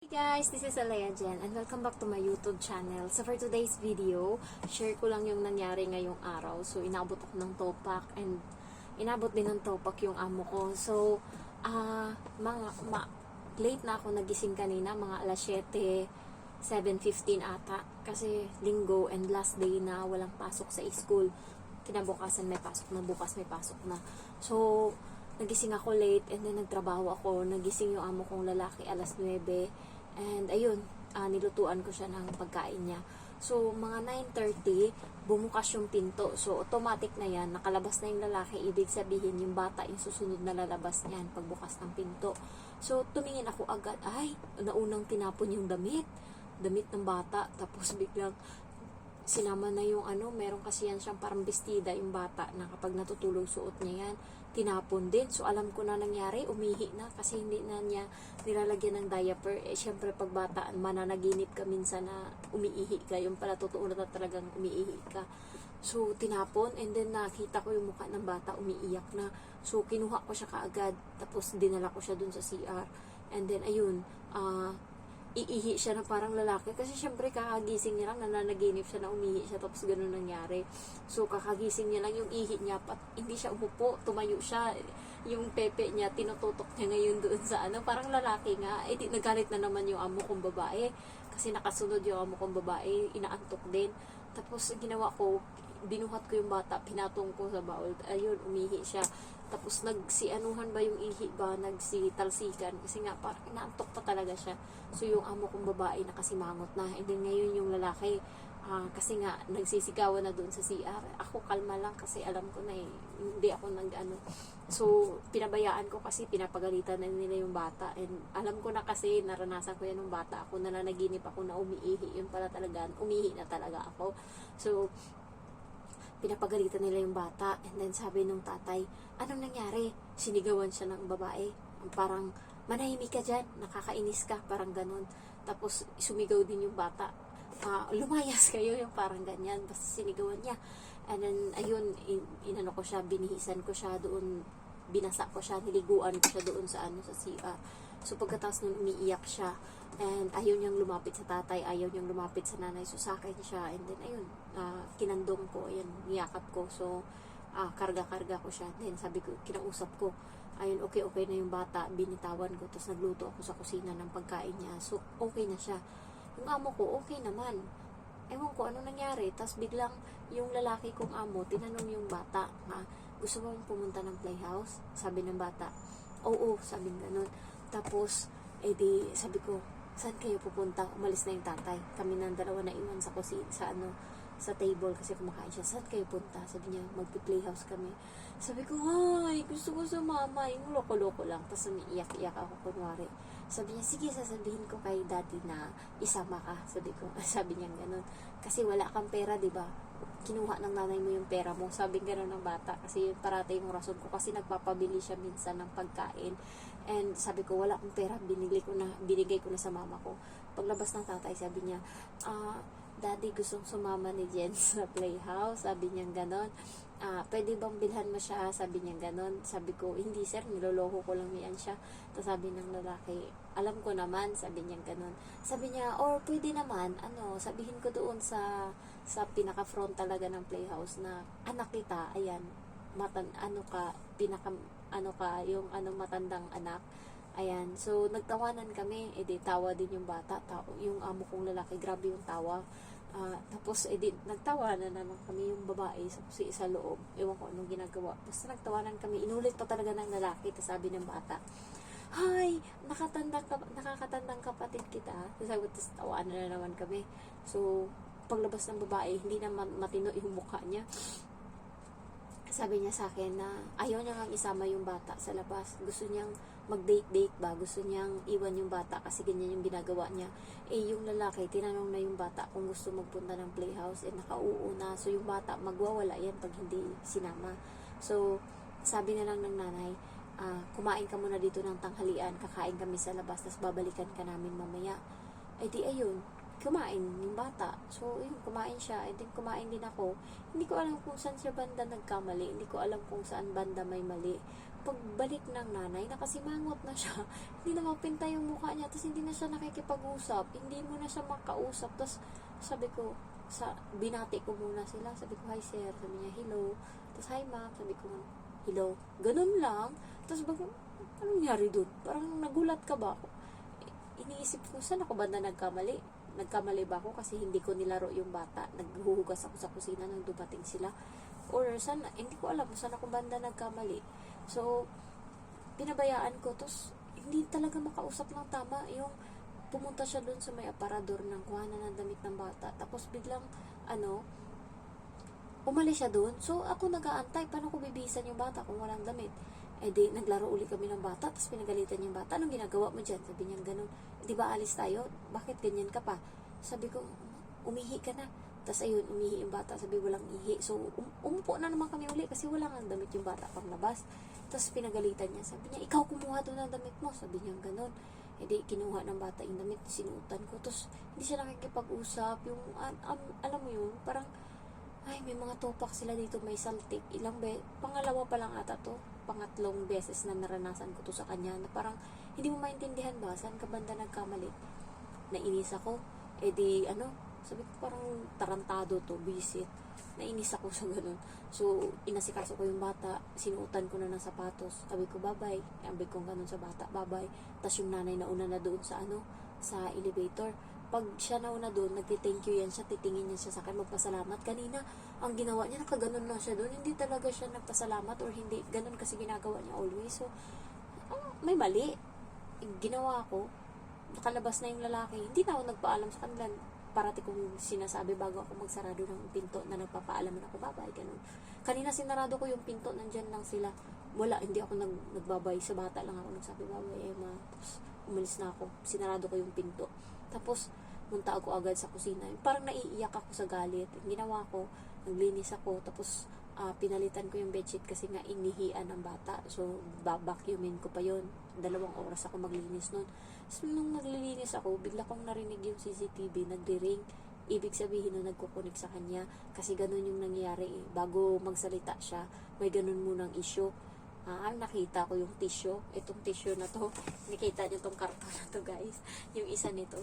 Hey guys, this is Alea Jen and welcome back to my YouTube channel. So for today's video, share ko lang yung nangyari ngayong araw. So inabot ako ng topak and inabot din ng topak yung amo ko. So late na ako nagising kanina, mga alas 7:15 ata. Kasi linggo and last day na walang pasok sa school. Kinabukasan may pasok na, bukas may pasok na. So nagising ako late and then nagtrabaho ako. Nagising yung amo kong lalaki alas 9 and ayun, nilutuan ko siya ng pagkain niya. So mga 9:30 bumukas yung pinto. So automatic na yan, nakalabas na yung lalaki, ibig sabihin yung bata yung susunod na lalabas niyan pagbukas ng pinto. So tumingin ako agad, ay naunang tinapon yung damit ng bata, tapos biglang sinama na yung meron kasi yan siyang parang bestida yung bata na kapag natutulog suot niya yan, tinapon din. So alam ko na nangyari, umihi na kasi hindi na niya nilalagyan ng diaper. Syempre pag bata, mananaginip ka minsan na umiihi ka, yung pala totoo na talagang umiihi ka. So tinapon and then nakita ko yung mukha ng bata, umiiyak na. So kinuha ko siya kaagad, tapos dinala ko siya dun sa CR. And then ayun, iihi siya na parang lalaki kasi syempre kakagising niya lang, nananaginip siya na umihi siya, tapos ganun nangyari. So kakagising niya lang, yung ihi niya hindi siya umupo, tumayo siya, yung pepe niya tinututok niya ngayon doon sa parang lalaki nga. Nagalit na naman yung amo kong babae kasi nakasunod yung amo kong babae, inaantok din. Tapos ginawa ko, binuhat ko yung bata, pinatong ko sa baul, ayun, umihi siya. Tapos nagsianuhan ba yung ihi ba, nagsitalsikan kasi nga parang inaantok pa talaga siya. So yung amo kong babae nakasimangot na, and then ngayon yung lalaki kasi nga nagsisigawan na doon sa CR. Ako kalma lang kasi alam ko na hindi ako so pinabayaan ko kasi pinapagalitan na nila yung bata, and alam ko na kasi naranasan ko yan ng bata ako, nananaginip ako na umiihi, yun pala talaga, umihi na talaga ako. So pinapagalitan nila yung bata, and then sabi nung tatay, anong nangyari? Sinigawan siya ng babae, parang manahimik ka dyan, nakakainis ka, parang ganun. Tapos sumigaw din yung bata, lumayas kayo, yung parang ganyan, basta sinigawan niya. And then ayun, inano ko siya, binihisan ko siya doon, binasa ko siya, niliguan ko siya doon sa sa CR. So pagkatapos nun umiiyak siya, and ayaw niyang lumapit sa tatay, ayaw niyang lumapit sa nanay, so sa akin siya, and then ayun, kinandong ko, ayan, niyakap ko. So karga-karga ko siya, then sabi ko, kinausap ko, ayun, okay na yung bata, binitawan ko, tapos nagluto ako sa kusina ng pagkain niya. So okay na siya. Yung amo ko okay naman, ewan ko anong nangyari. Tapos biglang yung lalaki kong amo tinanong yung bata, gusto mo pumunta ng playhouse? Sabi ng bata, oo, sabi ganun. Tapos sabi ko, saan kayo pupunta? Umalis na yung tatay, kami ng dalawa na iwan sa kusina, sa table kasi kumakain siya. Saan kayo punta? Sabi niya, magpi-playhouse kami. Sabi ko, ay, gusto ko sa mama. Yung loko-loko lang. Tapos umiiyak-iyak ako kunwari. Sabi niya, sige, sasabihin ko kay daddy na isama ka. Sabi ko, sabi niya ganun. Kasi wala kang pera, di ba? Kinuha ng nanay mo yung pera mo. Sabi ganun ng bata. Kasi yun parati yung rason ko. Kasi nagpapabili siya minsan ng pagkain. And sabi ko, wala akong pera. Binigay ko na sa mama ko. Paglabas ng tatay, sabi niya, daddy, gustong sumama ni Jen sa playhouse. Sabi niya ganon. Pwede bang bilhan mo siya? Sabi niya ganon. Sabi ko, hindi sir, niloloko ko lang yan siya. Tapos sabi ng lalaki, alam ko naman. Sabi niya ganon. Sabi niya, or pwede naman, sabihin ko doon sa pinaka-front talaga ng playhouse na anak kita, ayan, yung matandang anak. Ayan, so nagtawanan kami, tawa din yung bata, yung amo kong lalaki, grabe yung tawa. Tapos nagtawanan naman kami, yung babae sa loob, ewan ko anong ginagawa. Basta nagtawanan kami, inulit pa talaga ng lalaki. Tapos sabi ng bata, hi, nakakatandang kapatid kita. Tapos tawanan na naman kami. So paglabas ng babae, hindi naman matino yung mukha niya. Sabi niya sa akin na ayaw niya ngang isama yung bata sa labas. Gusto niyang mag-date ba? Gusto niyang iwan yung bata kasi ganyan yung ginagawa niya. Yung lalaki, tinanong na yung bata kung gusto magpunta ng playhouse, nakauuna na. So yung bata, magwawala yan pag hindi sinama. So sabi na lang ng nanay, kumain ka muna dito ng tanghalian, kakain kami sa labas, tapos babalikan ka namin mamaya. Ayun, kumain yung bata. So, yun, kumain siya. And then, kumain din ako. Hindi ko alam kung saan siya banda nagkamali. Hindi ko alam kung saan banda may mali. pagbalik ng nanay, nakasimangot na siya. Hindi na mapinta yung mukha niya, tapos hindi na siya nakikipag-usap, hindi mo na siya makausap. Tapos sabi ko, binati ko muna sila. Sabi ko, hi sir. Sabi niya, hello. Tapos, hi ma'am. Sabi ko, hello. Ganun lang. Tapos anong nangyari dun? Parang nagulat ka ba ako? Iniisip ko, saan ako banda nagkamali? Nagkamali ba ako kasi hindi ko nilaro yung bata? Naghuhugas ako sa kusina nang dumating sila? Or saan, hindi ko alam saan ako banda nagkamali. So, pinabayaan ko. Tapos, hindi talaga makausap ng tama. Yung pumunta siya dun sa may aparador ng kuhanan ng damit ng bata. Tapos, biglang, umalis siya dun. So, ako nag-aantay. Paano ko bibihisan yung bata kung walang damit? Eh di, naglaro uli kami ng bata. Tapos, pinagalitan yung bata. Anong ginagawa mo dyan? Sabi niya, ganun. Di ba alis tayo? Bakit ganyan ka pa? Sabi ko, umihi ka na. Tapos ayun, umihi yung bata. Sabi, walang ihi. So, umupo na naman kami uli kasi wala nga damit yung bata pang labas. Tapos pinagalitan niya. Sabi niya, ikaw kumuha doon ng damit mo. Sabi niya, ganun. E di, kinuha ng bata yung damit. Sinuutan ko. Tapos, hindi siya nakikipag-usap. Yung, alam mo yun, parang, ay, may mga topak sila dito. May saltik. Pangalawa pa lang ata to. Pangatlong beses na naranasan ko to sa kanya. Na parang, hindi mo maintindihan ba? Saan ka banda nagkamali? Nainis ako. E di, sabi ko parang tarantado to, visit. Nainis ako sa ganun. So, inasikaso ko yung bata, sinuutan ko na ng sapatos. Sabi ko, bye-bye. Sabi ko ganun sa bata, bye-bye. Tapos yung nanay nauna na doon sa sa elevator. Pag siya nauna doon, nagti-thank you yan siya, titingin niya siya sa akin, magpasalamat. Kanina, ang ginawa niya, nakaganon lang siya doon. Hindi talaga siya nagpasalamat or hindi, ganun kasi ginagawa niya always. So, may mali. Ginawa ko, nakalabas na yung lalaki. Hindi na ako nagpaalam sa kanila. Parati kong sinasabi bago ako magsarado ng pinto na nagpapaalaman ako, babay, ganun. Kanina sinarado ko yung pinto, nandyan lang sila. Wala, hindi ako nagbabay. Sa bata lang ako nagsabi, babay, Emma. Tapos, umalis na ako. Sinarado ko yung pinto. Tapos, munta ako agad sa kusina. Parang naiiyak ako sa galit. Yung ginawa ko, naglinis ako. Tapos, pinalitan ko yung bedsheet kasi nga inihian ng bata. So, vacuumin ko pa yon. 2 oras ako maglinis nun. So, nung naglilinis ako, bigla kong narinig yung CCTV, nagre-ring. Ibig sabihin na nagkukunik sa kanya. Kasi ganun yung nangyayari eh. Bago magsalita siya, may ganun munang issue. Nakita ko yung tissue. Itong tissue na to. Nakita niyo tong karton na to, guys. Yung isa nito.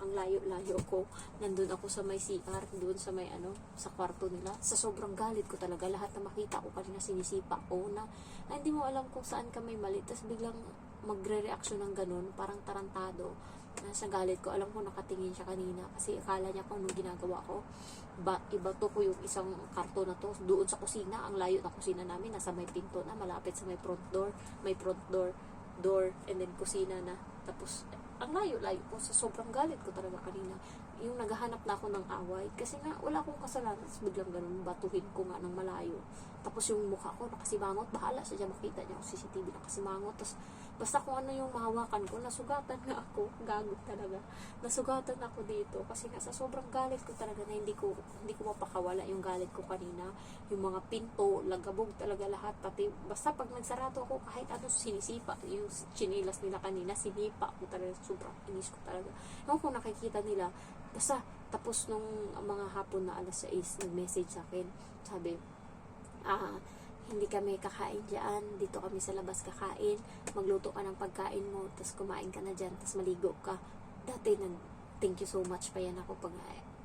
Ang layo-layo ko. Nandun ako sa may CR. Doon sa may sa kwarto nila. Sa sobrang galit ko talaga. Lahat na makita ko kanina sinisipa ko na hindi mo alam kung saan ka may mali. Tapos biglang magre-reaction ng ganun, parang tarantado. Sa galit ko, alam ko nakatingin siya kanina kasi akala niya kung anong ginagawa ko. Ibato ko yung isang karton na to doon sa kusina. Ang layo ng kusina namin, nasa may pinto na, malapit sa may front door, and then kusina na. Tapos, ang layo-layo ko. Sa sobrang galit ko talaga kanina. Yung naghahanap na ako ng away. Kasi nga, wala akong kasalanan. Tapos biglang ganun, batuhin ko nga ng malayo. Tapos yung mukha ko, nakasimangot. Bahala siya dyan, makita niya yung CCTV, nakasimangot. Tapos, basta kung ano yung mahawakan ko, nasugatan nga ako. Gago talaga. Nasugatan ako dito. Kasi nga, sa sobrang galit ko talaga na hindi ko mapakawala yung galit ko kanina. Yung mga pinto, lagabog talaga lahat. Pati, basta pag nagsarado ako, kahit ano sinisipa. Yung chinilas nila kanina, sinipa ko talaga. Sobrang inis ko talaga. Yung kung nakikita nila, basta, tapos nung mga hapon na 6:00, nag-message sa akin. Sabi, hindi kami kakain dyan, dito kami sa labas kakain, magluto ka ng pagkain mo, tapos kumain ka na dyan, tapos maligo ka. Dati thank you so much pa yan ako pag,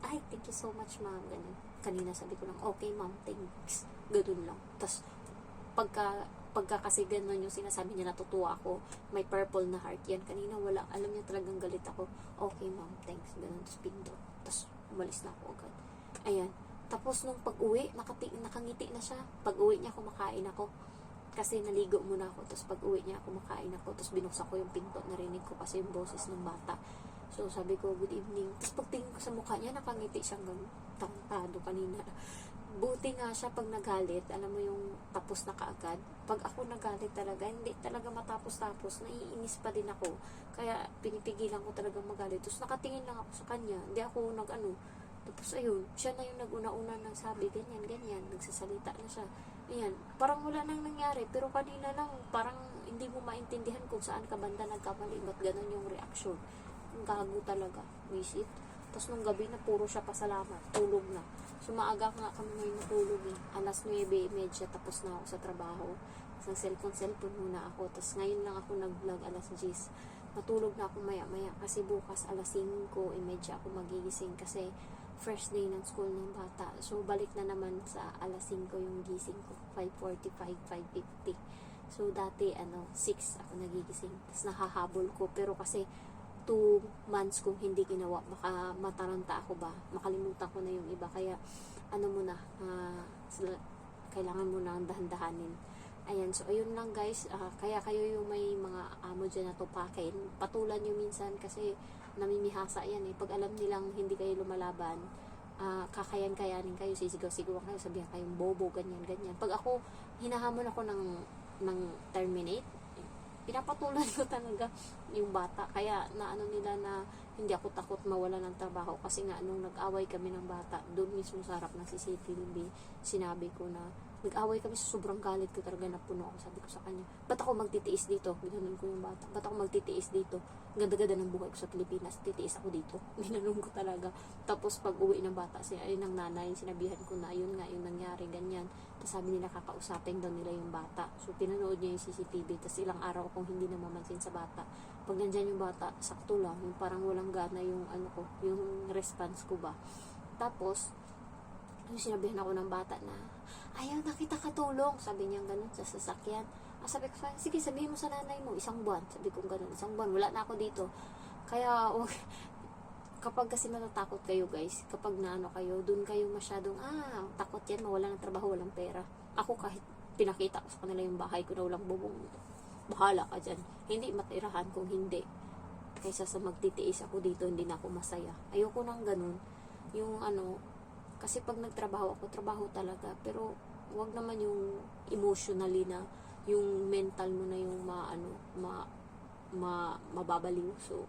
ay, thank you so much ma'am, ganun. Kanina sabi ko lang, okay ma'am, thanks, ganun lang. Tapos, pagka kasi ganun yung sinasabi niya, natutuwa ako, may purple na heart yan. Kanina wala, alam niya talagang galit ako, okay ma'am, thanks, ganun, tapos pindo. Tapos, umalis na ako agad. Ayan. Tapos nung pag-uwi, nakangiti na siya. Pag-uwi niya, kumakain ako. Kasi naligo muna ako. Tapos pag-uwi niya, kumakain ako. Tapos binuksan ko yung pinto. Narinig ko kasi yung boses ng bata. So sabi ko, good evening. Tapos pagtingin ko sa mukha niya, nakangiti siyang ganun. Tarantado kanina. Buti nga siya pag nagalit. Alam mo yung tapos na kaagad. Pag ako nagalit talaga, hindi talaga matapos-tapos. Naiinis pa din ako. Kaya pinipigilan ko talaga magalit. Tapos nakatingin lang ako sa kanya. Hindi ako tapos ayun, siya na yung nag-una-una ng sabi, ganyan, nagsasalita na siya. Ayan, parang wala nang nangyari, pero kanina lang, parang hindi mo maintindihan kung saan ka banda nagkamali, ba't ganun yung reaction. Ang gago talaga, visit. Tapos nung gabi na, puro siya pasalamat, tulog na. So maaga nga kami ngayon natulog eh, 9:30, tapos na ako sa trabaho. Tapos cellphone muna ako. Tapos ngayon lang ako nag-vlog alas 10. Matulog na ako maya-maya kasi bukas alas 5, medyo ako magigising kasi first day ng school ng bata. So, balik na naman sa alas 5 yung gising ko. 5:45, 5:50. So, dati, 6 ako nagigising. Tapos, nahahabol ko. Pero kasi, 2 months kong hindi ginawa. Baka mataranta ako ba? Makalimutan ko na yung iba. Kaya, muna, kailangan mo na dahan-dahanin. Ayan, so ayun lang guys. Kaya kayo yung may mga amo dyan na tupakin, patulan nyo minsan kasi namimihasa yan eh. Pag alam nilang hindi kayo lumalaban, kakayan-kayanin kayo, sisigaw-sigawan kayo, sabihan kayong bobo, ganyan-ganyan. Pag ako, hinahamon ako ng terminate, pinapatulan ko talaga yung bata. Kaya naano nila na hindi ako takot mawala ng trabaho kasi nga nung nag-away kami ng bata, doon mismo sa harap ng CCTV, sinabi ko na nag-away kami, sa sobrang galit ko talaga, napuno ako. Sabi ko sa kanya, ba't ako magtitiis dito? Ginanon ko yung bata. Ba't ako magtitiis dito? Ganda-ganda ng buhay ko sa Pilipinas, titiis ako dito. Ginanon ko talaga. Tapos pag uwi ng bata, ng nanay, sinabihan ko na yun nga yung nangyari, ganyan. Tapos sabi nila kakausapin daw nila yung bata. So pinanood niya yung CCTV. Tapos ilang araw akong hindi na mamansin sa bata. Pag nandyan yung bata, sakto lang. Yung parang walang gana yung yung response ko ba. Tapos, yung sinabihan ako ng bata na, ayaw na kita katulong. Sabi niya ganun sa sasakyan. Sabi ko, sige, sabihin mo sa nanay mo, 1 buwan. Sabi ko ganun, 1 buwan, wala na ako dito. Kaya, kapag kasi natatakot kayo guys, kapag naano kayo, dun kayo masyadong, takot yan, mawala ng trabaho, walang pera. Ako kahit pinakita ko sa kanila yung bahay ko na walang bubong, bahala ka dyan. Hindi matirahan kung hindi. Kaysa sa magtitiis ako dito, hindi na ako masaya. Ayoko nang ganun. Yung kasi pag nagtrabaho ako, trabaho talaga. Pero, wag naman yung emotionally na, yung mental mo na yung mababaliw. So,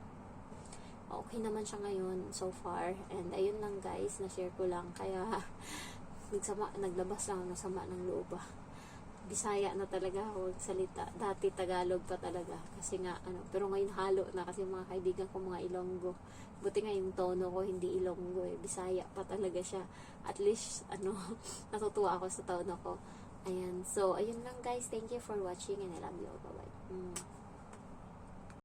okay naman siya ngayon so far. And ayun lang guys, na-share ko lang. Kaya, naglabas lang ng sama ng loob. Bisaya na talaga ako salita. Dati Tagalog pa talaga. Kasi nga, pero ngayon halo na kasi mga kaibigan ko mga Ilonggo. Buti nga yung tono ko hindi Ilonggo eh. Bisaya pa talaga siya. At least, natutuwa ako sa tono ko. Ayan. So, ayun lang guys. Thank you for watching and I love you all. Bye-bye.